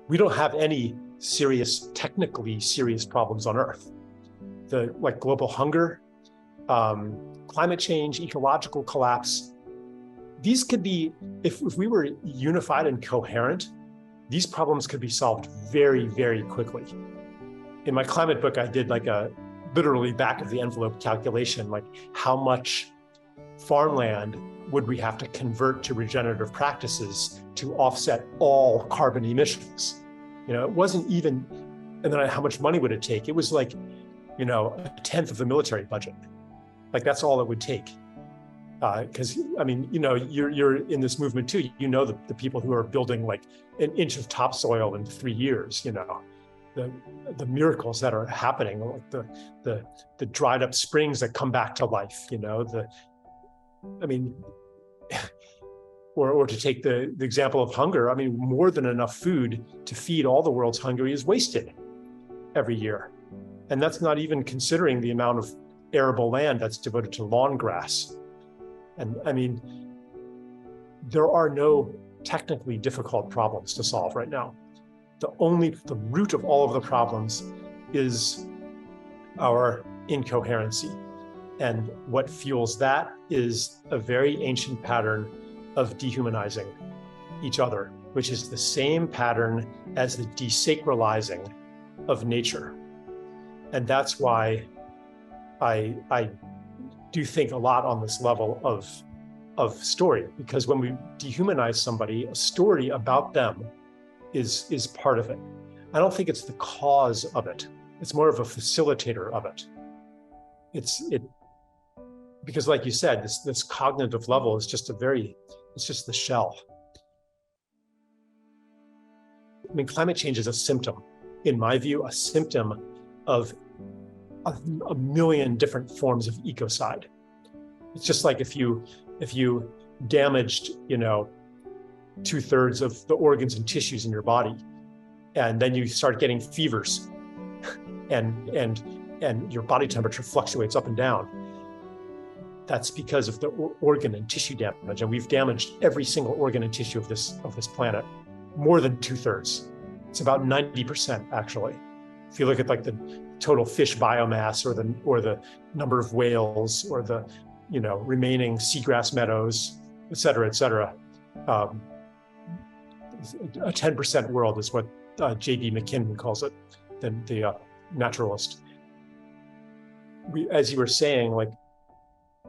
we don't have any technically serious problems on Earth. Like global hunger, climate change, ecological collapse, these could be, if we were unified and coherent, these problems could be solved very, very quickly. In my climate book, I did like a literally back of the envelope calculation, like how much farmland would we have to convert to regenerative practices to offset all carbon emissions? It wasn't even, and then how much money would it take? It was like, a tenth of the military budget. Like that's all it would take. Because you're in this movement too. The people who are building like an inch of topsoil in 3 years. The miracles that are happening, like the dried up springs that come back to life. Or to take the example of hunger. More than enough food to feed all the world's hungry is wasted every year, and that's not even considering the amount of arable land that's devoted to lawn grass. And there are no technically difficult problems to solve right now. The root of all of the problems is our incoherency. And what fuels that is a very ancient pattern of dehumanizing each other, which is the same pattern as the desacralizing of nature. And that's why I do think a lot on this level of story, because when we dehumanize somebody, a story about them is part of it. I don't think it's the cause of it. It's more of a facilitator of it. Because like you said, this cognitive level is just it's just the shell. Climate change is a symptom, in my view, a symptom of a million different forms of ecocide. It's just like if you damaged, 2/3 of the organs and tissues in your body, and then you start getting fevers, and your body temperature fluctuates up and down. That's because of the organ and tissue damage, and we've damaged every single organ and tissue of this planet, more than 2/3. It's about 90% actually. If you look at like the total fish biomass, or the number of whales, or the remaining seagrass meadows, et cetera, a 10% world is what J.B. McKinnon calls it, the naturalist. As you were saying, like,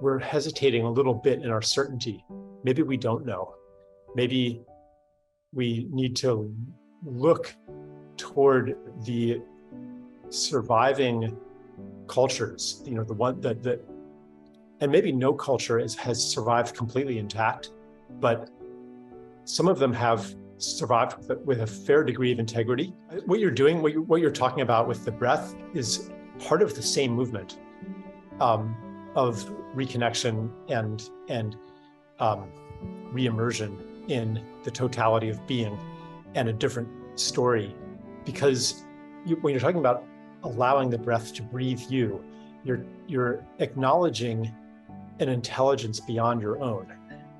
we're hesitating a little bit in our certainty. Maybe we don't know. Maybe we need to look toward the surviving cultures, the one that and maybe no culture has survived completely intact, but some of them have survived with a fair degree of integrity. What you're doing, what you're talking about with the breath, is part of the same movement of reconnection and re-immersion in the totality of being, and a different story. Because when you're talking about allowing the breath to breathe you're acknowledging an intelligence beyond your own,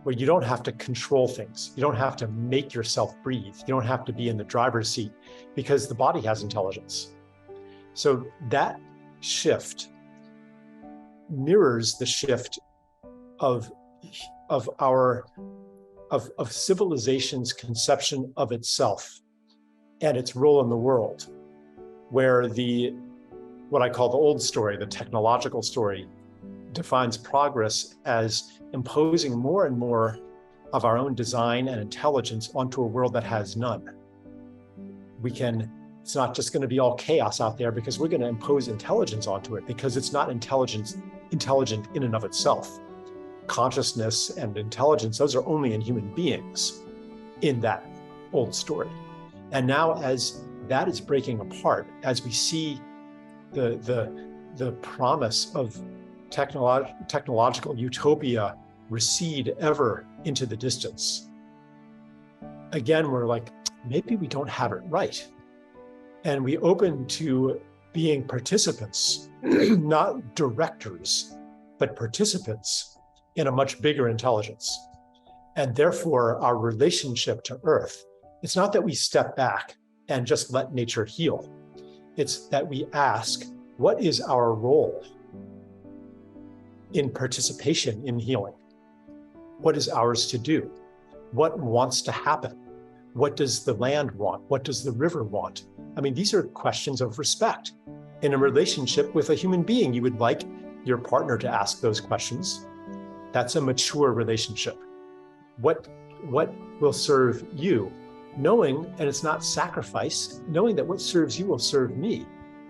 where you don't have to control things. You don't have to make yourself breathe. You don't have to be in the driver's seat, because the body has intelligence. So that shift mirrors the shift of civilization's conception of itself and its role in the world, where what I call the old story, the technological story, defines progress as imposing more and more of our own design and intelligence onto a world that has none. It's not just going to be all chaos out there because we're going to impose intelligence onto it, because it's not intelligent in and of itself. Consciousness and intelligence, those are only in human beings in that old story. And now, as that is breaking apart, as we see the promise of technological utopia recede ever into the distance, again, we're like, maybe we don't have it right. And we open to being participants, not directors, but participants in a much bigger intelligence. And therefore, our relationship to Earth, it's not that we step back and just let nature heal. It's that we ask, what is our role in participation in healing? What is ours to do? What wants to happen? What does the land want? What does the river want? I mean, these are questions of respect. In a relationship with a human being, you would like your partner to ask those questions. That's a mature relationship. What will serve you? Knowing, and it's not sacrifice, knowing that what serves you will serve me,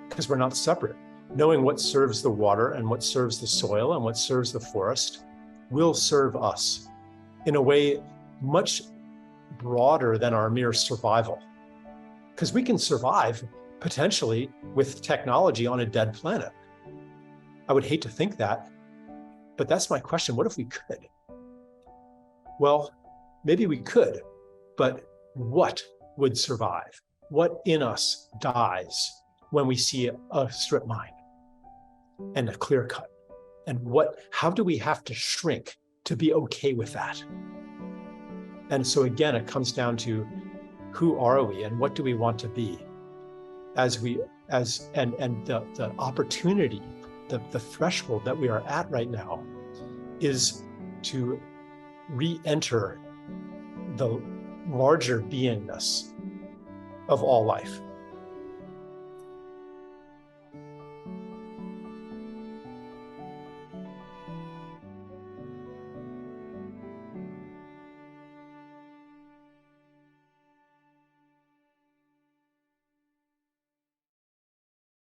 because we're not separate. Knowing what serves the water and what serves the soil and what serves the forest will serve us in a way much broader than our mere survival. Because we can survive potentially with technology on a dead planet. I would hate to think that, but that's my question. What if we could? Well, maybe we could, but what would survive? What in us dies when we see a strip mine and a clear cut? And how do we have to shrink to be okay with that? And so again, it comes down to who are we and what do we want to be and the opportunity, the threshold that we are at right now is to re-enter the larger beingness of all life.